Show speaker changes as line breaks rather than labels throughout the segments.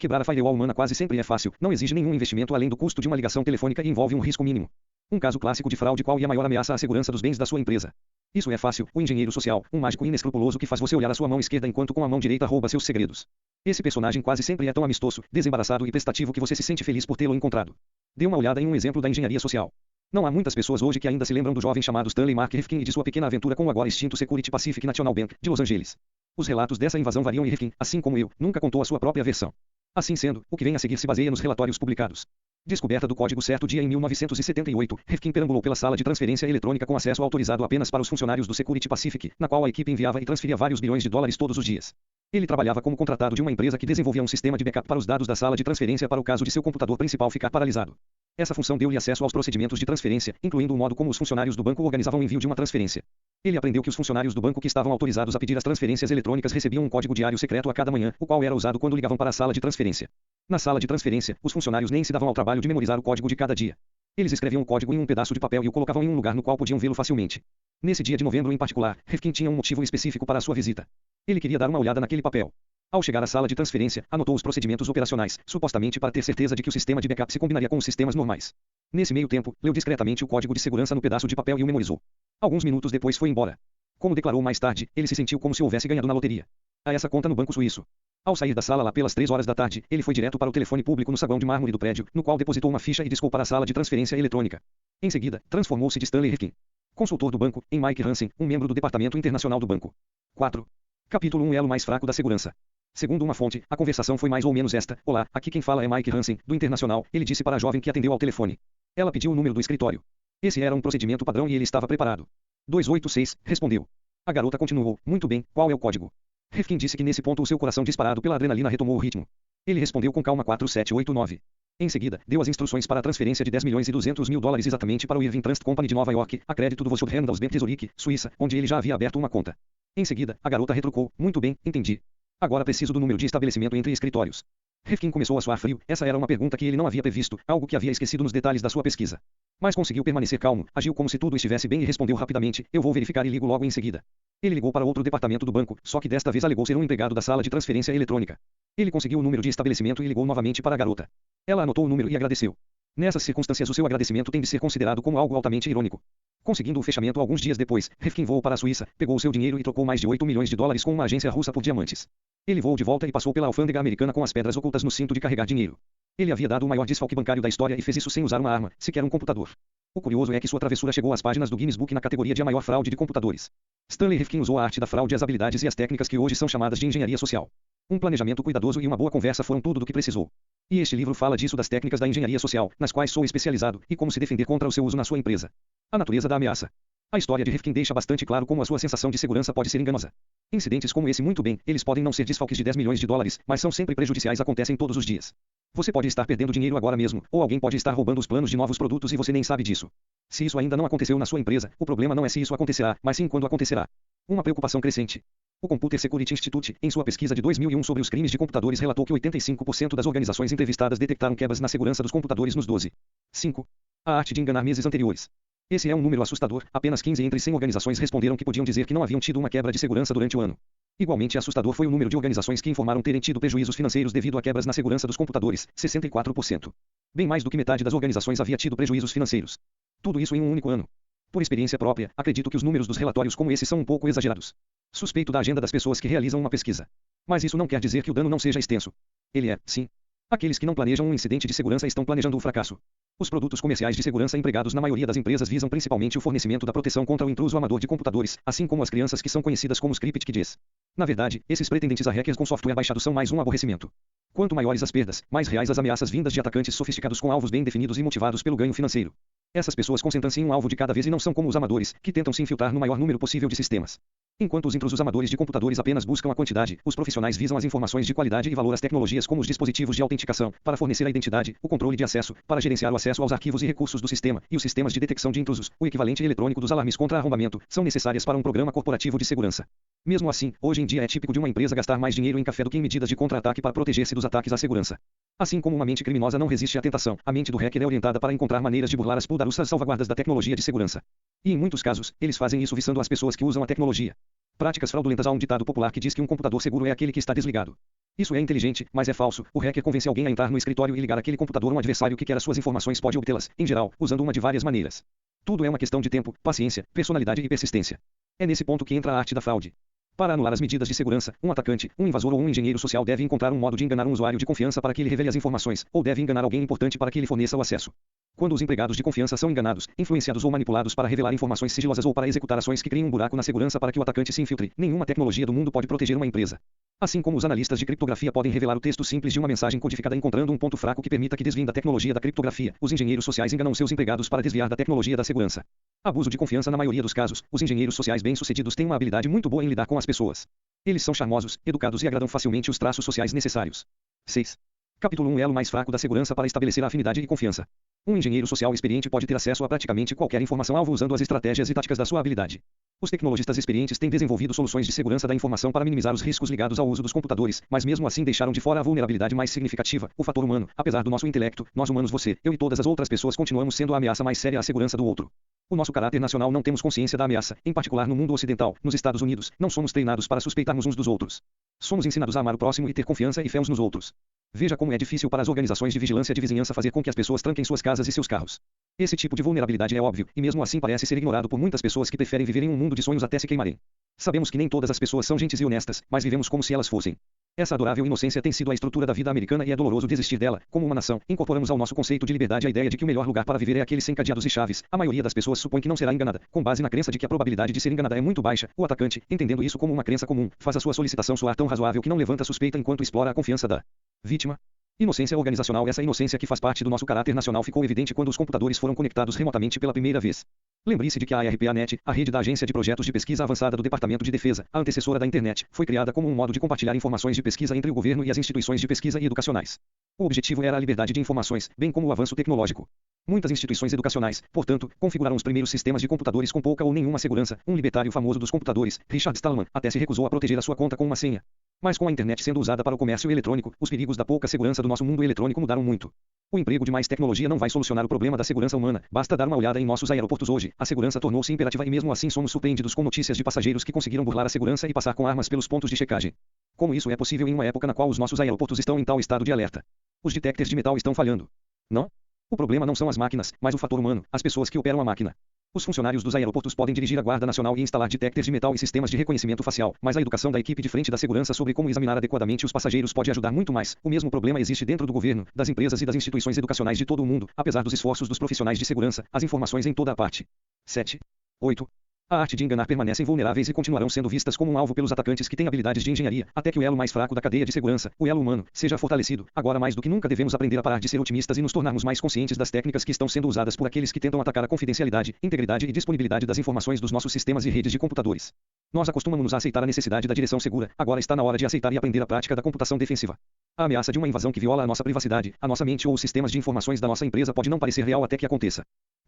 Quebrar a firewall humana quase sempre é fácil, não exige nenhum investimento além do custo de uma ligação telefônica e envolve um risco mínimo. Um caso clássico de fraude qual é a maior ameaça à segurança dos bens da sua empresa. Isso é fácil, o engenheiro social, um mágico inescrupuloso que faz você olhar a sua mão esquerda enquanto com a mão direita rouba seus segredos. Esse personagem quase sempre é tão amistoso, desembaraçado e prestativo que você se sente feliz por tê-lo encontrado. Dê uma olhada em um exemplo da engenharia social. Não há muitas pessoas hoje que ainda se lembram do jovem chamado Stanley Mark Rifkin e de sua pequena aventura com o agora extinto Security Pacific National Bank, de Los Angeles. Os relatos dessa invasão variam e Rifkin, assim como eu, nunca contou a sua própria versão. Assim sendo, o que vem a seguir se baseia nos relatórios publicados. Descoberta do código certo dia em 1978, Rifkin perambulou pela sala de transferência eletrônica com acesso autorizado apenas para os funcionários do Security Pacific, na qual a equipe enviava e transferia vários bilhões de dólares todos os dias. Ele trabalhava como contratado de uma empresa que desenvolvia um sistema de backup para os dados da sala de transferência para o caso de seu computador principal ficar paralisado. Essa função deu-lhe acesso aos procedimentos de transferência, incluindo o modo como os funcionários do banco organizavam o envio de uma transferência. Ele aprendeu que os funcionários do banco que estavam autorizados a pedir as transferências eletrônicas recebiam um código diário secreto a cada manhã, o qual era usado quando ligavam para a sala de transferência. Na sala de transferência, os funcionários nem se davam ao trabalho de memorizar o código de cada dia. Eles escreviam o código em um pedaço de papel e o colocavam em um lugar no qual podiam vê-lo facilmente. Nesse dia de novembro em particular, Rifkin tinha um motivo específico para a sua visita. Ele queria dar uma olhada naquele papel. Ao chegar à sala de transferência, anotou os procedimentos operacionais, supostamente para ter certeza de que o sistema de backup se combinaria com os sistemas normais. Nesse meio tempo, leu discretamente o código de segurança no pedaço de papel e o memorizou. Alguns minutos depois foi embora. Como declarou mais tarde, ele se sentiu como se houvesse ganhado na loteria. A essa conta no banco suíço. Ao sair da sala lá pelas 3 horas da tarde, ele foi direto para o telefone público no saguão de mármore do prédio, no qual depositou uma ficha e discou para a sala de transferência eletrônica. Em seguida, transformou-se de Stanley Rifkin, consultor do banco, em Mike Hansen, um membro do departamento internacional do banco. 4. Capítulo 1 Elo mais fraco da segurança. Segundo uma fonte, a conversação foi mais ou menos esta: olá, aqui quem fala é Mike Hansen, do Internacional, ele disse para a jovem que atendeu ao telefone. Ela pediu o número do escritório. Esse era um procedimento padrão e ele estava preparado. 286, respondeu. A garota continuou, muito bem, qual é o código? Rifkin disse que nesse ponto o seu coração disparado pela adrenalina retomou o ritmo. Ele respondeu com calma 4789. Em seguida, deu as instruções para a transferência de 10 milhões e 200 mil dólares exatamente para o Irving Trust Company de Nova York, a crédito do Vostok Handelsbank Zurich, Suíça, onde ele já havia aberto uma conta. Em seguida, a garota retrucou, muito bem, entendi. Agora preciso do número de estabelecimento entre escritórios. Rifkin começou a suar frio, essa era uma pergunta que ele não havia previsto, algo que havia esquecido nos detalhes da sua pesquisa. Mas conseguiu permanecer calmo, agiu como se tudo estivesse bem e respondeu rapidamente, eu vou verificar e ligo logo em seguida. Ele ligou para outro departamento do banco, só que desta vez alegou ser um empregado da sala de transferência eletrônica. Ele conseguiu o número de estabelecimento e ligou novamente para a garota. Ela anotou o número e agradeceu. Nessas circunstâncias o seu agradecimento tem de ser considerado como algo altamente irônico. Conseguindo o fechamento alguns dias depois, Rifkin voou para a Suíça, pegou o seu dinheiro e trocou mais de 8 milhões de dólares com uma agência russa por diamantes. Ele voou de volta e passou pela alfândega americana com as pedras ocultas no cinto de carregar dinheiro. Ele havia dado o maior desfalque bancário da história e fez isso sem usar uma arma, sequer um computador. O curioso é que sua travessura chegou às páginas do Guinness Book na categoria de a maior fraude de computadores. Stanley Rifkin usou a arte da fraude, as habilidades e as técnicas que hoje são chamadas de engenharia social. Um planejamento cuidadoso e uma boa conversa foram tudo do que precisou. E este livro fala disso, das técnicas da engenharia social, nas quais sou especializado, e como se defender contra o seu uso na sua empresa. A natureza da ameaça. A história de Rifkin deixa bastante claro como a sua sensação de segurança pode ser enganosa. Incidentes como esse, muito bem, eles podem não ser desfalques de 10 milhões de dólares, mas são sempre prejudiciais, acontecem todos os dias. Você pode estar perdendo dinheiro agora mesmo, ou alguém pode estar roubando os planos de novos produtos e você nem sabe disso. Se isso ainda não aconteceu na sua empresa, o problema não é se isso acontecerá, mas sim quando acontecerá. Uma preocupação crescente. O Computer Security Institute, em sua pesquisa de 2001 sobre os crimes de computadores, relatou que 85% das organizações entrevistadas detectaram quebras na segurança dos computadores nos 12. 5. A arte de enganar meses anteriores. Esse é um número assustador, apenas 15 entre 100 organizações responderam que podiam dizer que não haviam tido uma quebra de segurança durante o ano. Igualmente assustador foi o número de organizações que informaram terem tido prejuízos financeiros devido a quebras na segurança dos computadores, 64%. Bem mais do que metade das organizações havia tido prejuízos financeiros. Tudo isso em um único ano. Por experiência própria, acredito que os números dos relatórios como esse são um pouco exagerados. Suspeito da agenda das pessoas que realizam uma pesquisa. Mas isso não quer dizer que o dano não seja extenso. Ele é, sim. Aqueles que não planejam um incidente de segurança estão planejando o fracasso. Os produtos comerciais de segurança empregados na maioria das empresas visam principalmente o fornecimento da proteção contra o intruso amador de computadores, assim como as crianças que são conhecidas como script kids. Na verdade, esses pretendentes a hackers com software baixado são mais um aborrecimento. Quanto maiores as perdas, mais reais as ameaças vindas de atacantes sofisticados com alvos bem definidos e motivados pelo ganho financeiro. Essas pessoas concentram-se em um alvo de cada vez e não são como os amadores, que tentam se infiltrar no maior número possível de sistemas. Enquanto os intrusos amadores de computadores apenas buscam a quantidade, os profissionais visam as informações de qualidade e valor, às tecnologias como os dispositivos de autenticação, para fornecer a identidade, o controle de acesso, para gerenciar o acesso aos arquivos e recursos do sistema, e os sistemas de detecção de intrusos, o equivalente eletrônico dos alarmes contra arrombamento, são necessárias para um programa corporativo de segurança. Mesmo assim, hoje em dia é típico de uma empresa gastar mais dinheiro em café do que em medidas de contra-ataque para proteger-se dos ataques à segurança. Assim como uma mente criminosa não resiste à tentação, a mente do hacker é orientada para encontrar maneiras de burlar as poderosas salvaguardas da tecnologia de segurança. E em muitos casos, eles fazem isso visando as pessoas que usam a tecnologia. Práticas fraudulentas. Há um ditado popular que diz que um computador seguro é aquele que está desligado. Isso é inteligente, mas é falso. O hacker convence alguém a entrar no escritório e ligar aquele computador. Um adversário que quer as suas informações pode obtê-las, em geral, usando uma de várias maneiras. Tudo é uma questão de tempo, paciência, personalidade e persistência. É nesse ponto que entra a arte da fraude. Para anular as medidas de segurança, um atacante, um invasor ou um engenheiro social deve encontrar um modo de enganar um usuário de confiança para que ele revele as informações, ou deve enganar alguém importante para que ele forneça o acesso. Quando os empregados de confiança são enganados, influenciados ou manipulados para revelar informações sigilosas ou para executar ações que criem um buraco na segurança para que o atacante se infiltre, nenhuma tecnologia do mundo pode proteger uma empresa. Assim como os analistas de criptografia podem revelar o texto simples de uma mensagem codificada encontrando um ponto fraco que permita que desviem da tecnologia da criptografia, os engenheiros sociais enganam seus empregados para desviar da tecnologia da segurança. Abuso de confiança. Na maioria dos casos, os engenheiros sociais bem-sucedidos têm uma habilidade muito boa em lidar com as pessoas. Eles são charmosos, educados e agradam facilmente os traços sociais necessários. 6. Capítulo 1. Elo mais fraco da segurança para estabelecer a afinidade e confiança. Um engenheiro social experiente pode ter acesso a praticamente qualquer informação-alvo usando as estratégias e táticas da sua habilidade. Os tecnologistas experientes têm desenvolvido soluções de segurança da informação para minimizar os riscos ligados ao uso dos computadores, mas mesmo assim deixaram de fora a vulnerabilidade mais significativa, o fator humano. Apesar do nosso intelecto, nós humanos, você, eu e todas as outras pessoas continuamos sendo a ameaça mais séria à segurança do outro. O nosso caráter nacional não temos consciência da ameaça, em particular no mundo ocidental, nos Estados Unidos, não somos treinados para suspeitarmos uns dos outros. Somos ensinados a amar o próximo e ter confiança e fé uns nos outros. Veja como é difícil para as organizações de vigilância de vizinhança fazer com que as pessoas tranquem suas casas e seus carros. Esse tipo de vulnerabilidade é óbvio, e mesmo assim parece ser ignorado por muitas pessoas que preferem viver em um mundo de sonhos até se queimarem. Sabemos que nem todas as pessoas são gentis e honestas, mas vivemos como se elas fossem. Essa adorável inocência tem sido a estrutura da vida americana e é doloroso desistir dela. Como uma nação, incorporamos ao nosso conceito de liberdade a ideia de que o melhor lugar para viver é aquele sem cadeados e chaves. A maioria das pessoas supõe que não será enganada, com base na crença de que a probabilidade de ser enganada é muito baixa. O atacante, entendendo isso como uma crença comum, faz a sua solicitação soar tão razoável que não levanta suspeita enquanto explora a confiança da vítima. Inocência organizacional. Essa inocência que faz parte do nosso caráter nacional ficou evidente quando os computadores foram conectados remotamente pela primeira vez. Lembre-se de que a ARPANET, a rede da Agência de Projetos de Pesquisa Avançada do Departamento de Defesa, a antecessora da Internet, foi criada como um modo de compartilhar informações de pesquisa entre o governo e as instituições de pesquisa e educacionais. O objetivo era a liberdade de informações, bem como o avanço tecnológico. Muitas instituições educacionais, portanto, configuraram os primeiros sistemas de computadores com pouca ou nenhuma segurança. Um libertário famoso dos computadores, Richard Stallman, até se recusou a proteger a sua conta com uma senha. Mas com a internet sendo usada para o comércio eletrônico, os perigos da pouca segurança do nosso mundo eletrônico mudaram muito. O emprego de mais tecnologia não vai solucionar o problema da segurança humana, basta dar uma olhada em nossos aeroportos hoje. A segurança tornou-se imperativa e mesmo assim somos surpreendidos com notícias de passageiros que conseguiram burlar a segurança e passar com armas pelos pontos de checagem. Como isso é possível em uma época na qual os nossos aeroportos estão em tal estado de alerta? Os detectores de metal estão falhando. Não? O problema não são as máquinas, mas o fator humano, as pessoas que operam a máquina. Os funcionários dos aeroportos podem dirigir a Guarda Nacional e instalar detectores de metal e sistemas de reconhecimento facial, mas a educação da equipe de frente da segurança sobre como examinar adequadamente os passageiros pode ajudar muito mais. O mesmo problema existe dentro do governo, das empresas e das instituições educacionais de todo o mundo, apesar dos esforços dos profissionais de segurança, as informações em toda a parte. 7. 8. A arte de enganar permanecem vulneráveis e continuarão sendo vistas como um alvo pelos atacantes que têm habilidades de engenharia, até que o elo mais fraco da cadeia de segurança, o elo humano, seja fortalecido. Agora mais do que nunca devemos aprender a parar de ser otimistas e nos tornarmos mais conscientes das técnicas que estão sendo usadas por aqueles que tentam atacar a confidencialidade, integridade e disponibilidade das informações dos nossos sistemas e redes de computadores. Nós acostumamos a aceitar a necessidade da direção segura, agora está na hora de aceitar e aprender a prática da computação defensiva. A ameaça de uma invasão que viola a nossa privacidade, a nossa mente ou os sistemas de informações da nossa empresa pode não parecer real até que aconteça.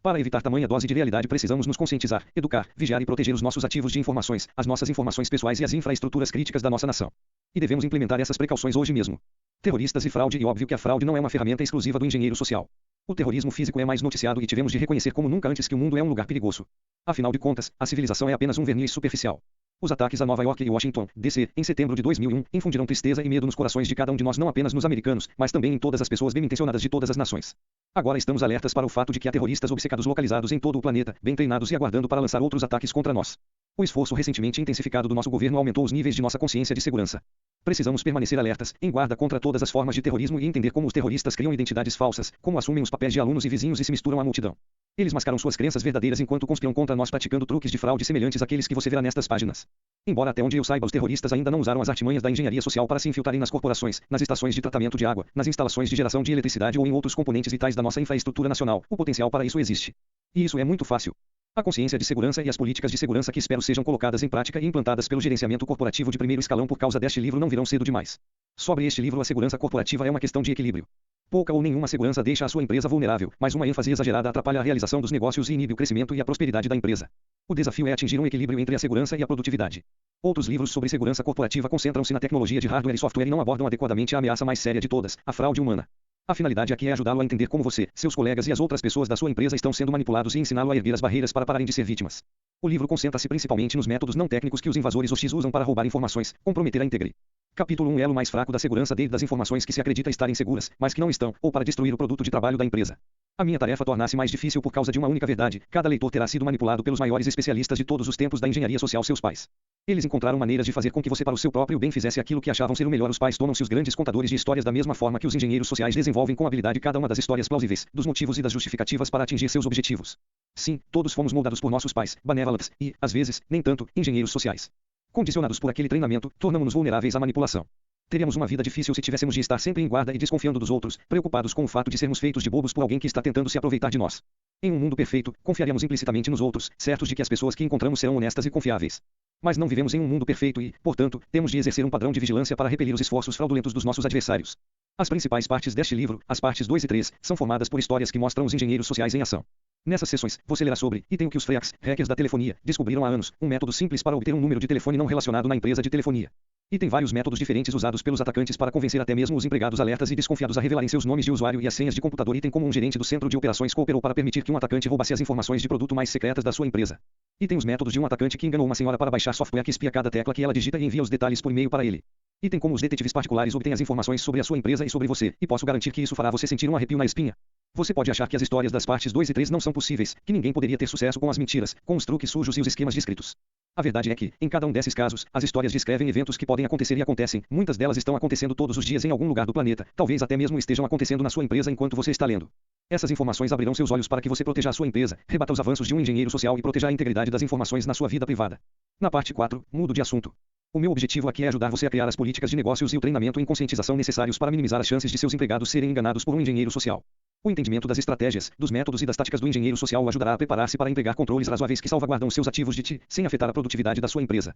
Para evitar tamanha dose de realidade precisamos nos conscientizar, educar, vigiar e proteger os nossos ativos de informações, as nossas informações pessoais e as infraestruturas críticas da nossa nação. E devemos implementar essas precauções hoje mesmo. Terroristas e fraude. E óbvio que a fraude não é uma ferramenta exclusiva do engenheiro social. O terrorismo físico é mais noticiado e tivemos de reconhecer como nunca antes que o mundo é um lugar perigoso. Afinal de contas, a civilização é apenas um verniz superficial. Os ataques a Nova York e Washington, D.C., em setembro de 2001, infundiram tristeza e medo nos corações de cada um de nós, não apenas nos americanos, mas também em todas as pessoas bem-intencionadas de todas as nações. Agora estamos alertas para o fato de que há terroristas obcecados localizados em todo o planeta, bem treinados e aguardando para lançar outros ataques contra nós. O esforço recentemente intensificado do nosso governo aumentou os níveis de nossa consciência de segurança. Precisamos permanecer alertas, em guarda contra todas as formas de terrorismo e entender como os terroristas criam identidades falsas, como assumem os papéis de alunos e vizinhos e se misturam à multidão. Eles mascaram suas crenças verdadeiras enquanto conspiram contra nós praticando truques de fraude semelhantes àqueles que você verá nestas páginas. Embora até onde eu saiba os terroristas ainda não usaram as artimanhas da engenharia social para se infiltrarem nas corporações, nas estações de tratamento de água, nas instalações de geração de eletricidade ou em outros componentes vitais da nossa infraestrutura nacional, o potencial para isso existe. E isso é muito fácil. A consciência de segurança e as políticas de segurança que espero sejam colocadas em prática e implantadas pelo gerenciamento corporativo de primeiro escalão por causa deste livro não virão cedo demais. Sobre este livro, a segurança corporativa é uma questão de equilíbrio. Pouca ou nenhuma segurança deixa a sua empresa vulnerável, mas uma ênfase exagerada atrapalha a realização dos negócios e inibe o crescimento e a prosperidade da empresa. O desafio é atingir um equilíbrio entre a segurança e a produtividade. Outros livros sobre segurança corporativa concentram-se na tecnologia de hardware e software e não abordam adequadamente a ameaça mais séria de todas, a fraude humana. A finalidade aqui é ajudá-lo a entender como você, seus colegas e as outras pessoas da sua empresa estão sendo manipulados e ensiná-lo a erguer as barreiras para pararem de ser vítimas. O livro concentra-se principalmente nos métodos não técnicos que os invasores hostis usam para roubar informações, comprometer a integridade Capítulo 1. Elo mais fraco da segurança das informações que se acredita estarem seguras, mas que não estão, ou para destruir o produto de trabalho da empresa. A minha tarefa torna-se mais difícil por causa de uma única verdade: cada leitor terá sido manipulado pelos maiores especialistas de todos os tempos da engenharia social, seus pais. Eles encontraram maneiras de fazer com que você, para o seu próprio bem, fizesse aquilo que achavam ser o melhor. Os pais tornam-se os grandes contadores de histórias da mesma forma que os engenheiros sociais desenvolvem com habilidade cada uma das histórias plausíveis, dos motivos e das justificativas para atingir seus objetivos. Sim, todos fomos moldados por nossos pais, benevolentes, e, às vezes, nem tanto, engenheiros sociais. Condicionados por aquele treinamento, tornamos-nos vulneráveis à manipulação. Teríamos uma vida difícil se tivéssemos de estar sempre em guarda e desconfiando dos outros, preocupados com o fato de sermos feitos de bobos por alguém que está tentando se aproveitar de nós. Em um mundo perfeito, confiaríamos implicitamente nos outros, certos de que as pessoas que encontramos serão honestas e confiáveis. Mas não vivemos em um mundo perfeito e, portanto, temos de exercer um padrão de vigilância para repelir os esforços fraudulentos dos nossos adversários. As principais partes deste livro, as partes 2 e 3, são formadas por histórias que mostram os engenheiros sociais em ação. Nessas sessões, você lerá sobre, e tem o que os hackers da telefonia, descobriram há anos, um método simples para obter um número de telefone não relacionado na empresa de telefonia. E tem vários métodos diferentes usados pelos atacantes para convencer até mesmo os empregados alertas e desconfiados a revelarem seus nomes de usuário e as senhas de computador. E tem como um gerente do centro de operações cooperou para permitir que um atacante roubasse as informações de produto mais secretas da sua empresa. E tem os métodos de um atacante que enganou uma senhora para baixar software que espia cada tecla que ela digita e envia os detalhes por e-mail para ele. E tem como os detetives particulares obtêm as informações sobre a sua empresa e sobre você, e posso garantir que isso fará você sentir um arrepio na espinha. Você pode achar que as histórias das partes 2 e 3 não são possíveis, que ninguém poderia ter sucesso com as mentiras, com os truques sujos e os esquemas descritos. A verdade é que, em cada um desses casos, as histórias descrevem eventos que podem acontecer e acontecem. Muitas delas estão acontecendo todos os dias em algum lugar do planeta, talvez até mesmo estejam acontecendo na sua empresa enquanto você está lendo. Essas informações abrirão seus olhos para que você proteja a sua empresa, rebata os avanços de um engenheiro social e proteja a integridade das informações na sua vida privada. Na parte 4, mudo de assunto. O meu objetivo aqui é ajudar você a criar as políticas de negócios e o treinamento em conscientização necessários para minimizar as chances de seus empregados serem enganados por um engenheiro social. O entendimento das estratégias, dos métodos e das táticas do engenheiro social o ajudará a preparar-se para empregar controles razoáveis que salvaguardam os seus ativos de ti, sem afetar a produtividade da sua empresa.